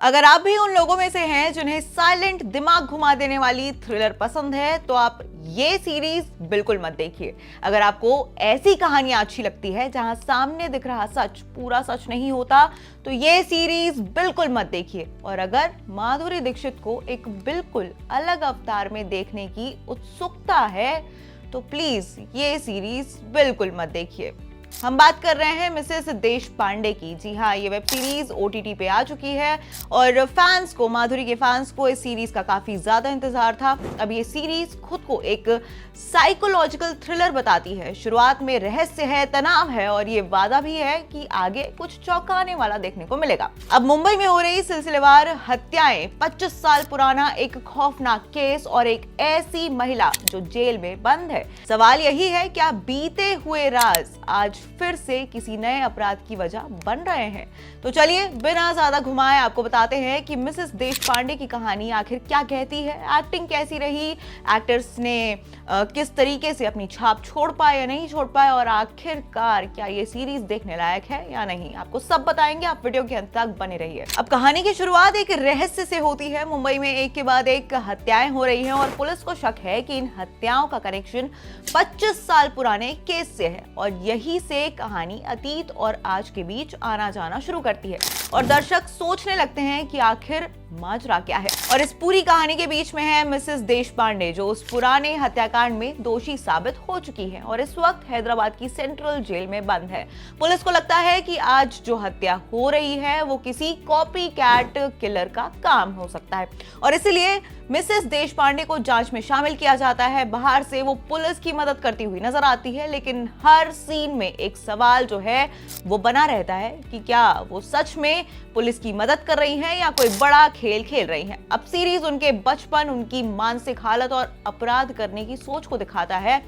अगर आप भी उन लोगों में से हैं जिन्हें साइलेंट दिमाग घुमा देने वाली थ्रिलर पसंद है तो आप ये सीरीज बिल्कुल मत देखिए। अगर आपको ऐसी कहानियां अच्छी लगती है जहां सामने दिख रहा सच पूरा सच नहीं होता तो ये सीरीज बिल्कुल मत देखिए। और अगर माधुरी दीक्षित को एक बिल्कुल अलग अवतार में देखने की उत्सुकता है तो प्लीज ये सीरीज बिल्कुल मत देखिए। हम बात कर रहे हैं मिसेस देशपांडे की। जी हाँ, ये वेब सीरीज ओटीटी पे आ चुकी है और फैंस को, माधुरी के फैंस को इस सीरीज का काफी ज्यादा इंतजार था। अब ये सीरीज खुद को एक साइकोलॉजिकल थ्रिलर बताती है। शुरुआत में रहस्य है, तनाव है और ये वादा भी है कि आगे कुछ चौंकाने वाला देखने को मिलेगा। अब मुंबई में हो रही सिलसिलेवार हत्याएं, 25 साल पुराना एक खौफनाक केस और एक ऐसी महिला जो जेल में बंद है। सवाल यही है, क्या बीते हुए राज आज फिर से किसी नए अपराध की वजह बन रहे हैं? तो चलिए बिना ज्यादा घुमाए आपको बताते हैं कि मिसेस देशपांडे की कहानी आखिर क्या कहती है, एक्टिंग कैसी रही, एक्टर्स ने किस तरीके से अपनी छाप छोड़ पाए या नहीं छोड़ पाए और आखिरकार क्या ये सीरीज देखने लायक है या नहीं, आपको सब बताएंगे। आप वीडियो के अंत तक बने रहिए। अब कहानी की शुरुआत एक रहस्य से होती है। मुंबई में एक के बाद एक हत्याएं हो रही हैं और पुलिस को शक है कि इन हत्याओं का कनेक्शन 25 साल पुराने केस से है और यही से कहानी अतीत और आज के बीच आना जाना शुरू करती है और दर्शक सोचने लगते हैं कि आखिर माजरा क्या है। और इस पूरी कहानी के बीच में है मिसेस देशपांडे जो उस पुराने हत्याकांड में दोषी साबित हो चुकी है और इस वक्त हैदराबाद की सेंट्रल जेल में बंद है। पुलिस को लगता है कि आज जो हत्या हो रही है वो किसी कॉपी कैट किलर का काम हो सकता है और इसलिए मिसेस देशपांडे को जांच में शामिल किया जाता है। बाहर से वो पुलिस की मदद करती हुई नजर आती है लेकिन हर सीन में एक सवाल जो है वो बना रहता है कि क्या वो सच में पुलिस की मदद कर रही हैं या कोई बड़ा खेल खेल रही हैं। अब सीरीज उनके बचपन, उनकी मानसिक हालत और अपराध करने की सोच को दिखाता है,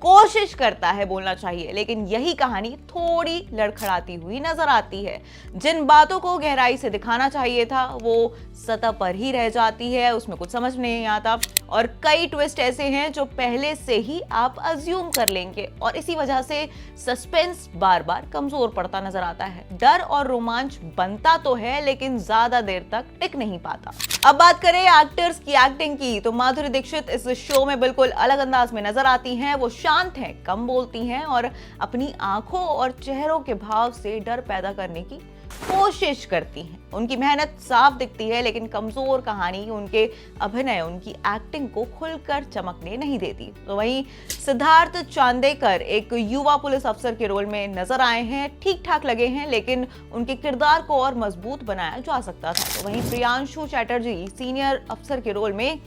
कोशिश करता है बोलना चाहिए, लेकिन यही कहानी थोड़ी लड़खड़ाती हुई नजर आती है। जिन बातों को गहराई से दिखाना चाहिए था वो सतह पर ही रह जाती है, उसमें कुछ समझ नहीं आता और कई ट्विस्ट ऐसे हैं जो पहले से ही आप अज्यूम कर लेंगे और इसी वजह से सस्पेंस बार बार कमजोर पड़ता नजर आता है। डर और रोमांच बनता तो है लेकिन ज्यादा देर तक टिक नहीं पाता। अब बात करें एक्टर्स की एक्टिंग की तो माधुरी दीक्षित इस शो में बिल्कुल अलग अंदाज में नजर आती हैं। वो शांत हैं, कम बोलती हैं और अपनी आंखों और चेहरों के भाव से डर पैदा करने की कोशिश करती हैं। उनकी मेहनत साफ दिखती है लेकिन कमजोर कहानी उनके अभिनय, उनकी एक्टिंग को खुलकर चमकने नहीं देती। तो वहीं सिद्धार्थ चांदेकर एक युवा पुलिस अफसर के रोल में नजर आए हैं, ठीक ठाक लगे हैं लेकिन उनके किरदार को और मजबूत बनाया जा सकता था। तो वहीं प्रियांशु चैटर्जी सीनियर अफसर के रोल में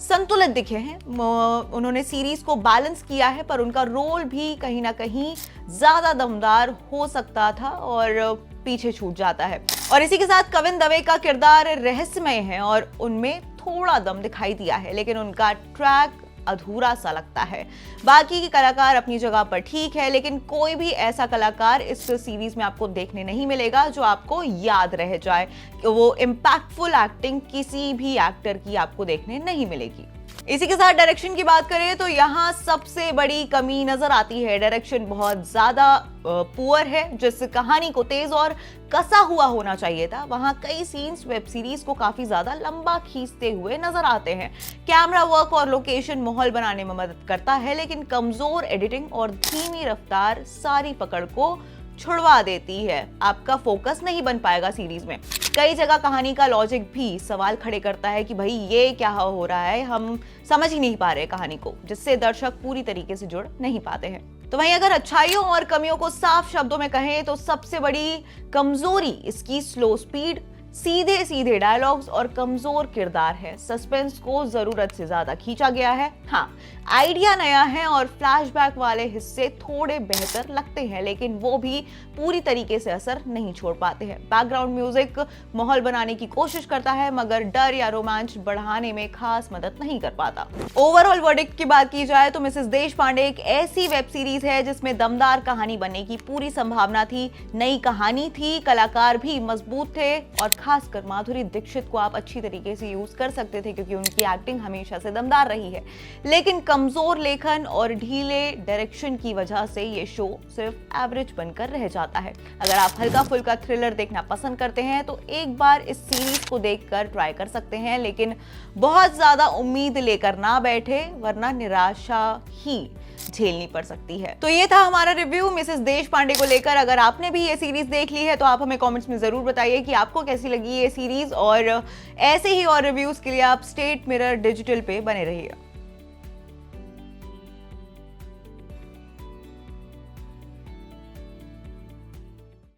संतुलित दिखे हैं। उन्होंने सीरीज को बैलेंस किया है पर उनका रोल भी कहीं ना कहीं ज्यादा दमदार हो सकता था और पीछे छूट जाता है। और इसी के साथ कविन दवे का किरदार रहस्यमय है और उनमें थोड़ा दम दिखाई दिया है लेकिन उनका ट्रैक अधूरा सा लगता है। बाकी के कलाकार अपनी जगह पर ठीक है लेकिन कोई भी ऐसा कलाकार इस सीरीज में आपको देखने नहीं मिलेगा जो आपको याद रह जाए। वो इम्पैक्टफुल एक्टिंग किसी भी एक्टर की आपको देखने नहीं मिलेगी। इसी के साथ डायरेक्शन की बात करें तो यहाँ सबसे बड़ी कमी नजर आती है। डायरेक्शन बहुत ज्यादा पुअर है। जिस कहानी को तेज और कसा हुआ होना चाहिए था वहां कई सीन्स वेब सीरीज को काफी ज्यादा लंबा खींचते हुए नजर आते हैं। कैमरा वर्क और लोकेशन माहौल बनाने में मदद करता है लेकिन कमजोर एडिटिंग और धीमी रफ्तार सारी पकड़ को छुड़वा देती है। आपका फोकस नहीं बन पाएगा सीरीज में। कई जगह कहानी का लॉजिक भी सवाल खड़े करता है कि भाई ये क्या हो रहा है, हम समझ ही नहीं पा रहे कहानी को, जिससे दर्शक पूरी तरीके से जुड़ नहीं पाते हैं। तो वहीं अगर अच्छाइयों और कमियों को साफ शब्दों में कहें तो सबसे बड़ी कमजोरी इसकी स्लो स्पीड, सीधे सीधे डायलॉग्स और कमजोर किरदार है। सस्पेंस को जरूरत से ज्यादा खींचा गया है। हाँ, आइडिया नया है और फ्लैशबैक वाले हिस्से थोड़े बेहतर लगते हैं लेकिन वो भी पूरी तरीके से असर नहीं छोड़ पाते हैं। बैकग्राउंड म्यूजिक माहौल बनाने की कोशिश करता है मगर डर या रोमांच बढ़ाने में खास मदद नहीं कर पाता। ओवरऑल वर्डिक्ट की बात की जाए तो मिसेस देशपांडे एक ऐसी वेब सीरीज है जिसमें दमदार कहानी बनने की पूरी संभावना थी। नई कहानी थी, कलाकार भी मजबूत थे और खासकर माधुरी दीक्षित को आप अच्छी तरीके से यूज कर सकते थे क्योंकि उनकी एक्टिंग हमेशा से दमदार रही है, लेकिन कमजोर लेखन और ढीले डायरेक्शन की वजह से ये शो सिर्फ एवरेज बनकर रह जाता है। अगर आप हल्का फुल्का थ्रिलर देखना पसंद करते हैं तो एक बार इस सीरीज को देखकर ट्राई कर सकते हैं, लेकिन बहुत ज्यादा उम्मीद लेकर ना बैठे वरना निराशा ही झेलनी पड़ सकती है। तो ये था हमारा रिव्यू मिसेस देश पांडे को लेकर। अगर आपने भी ये सीरीज देख ली है तो आप हमें कमेंट्स में जरूर बताइए कि आपको कैसी लगी ये सीरीज, और ऐसे ही और रिव्यूज के लिए आप स्टेट मिरर डिजिटल पे बने रहिए।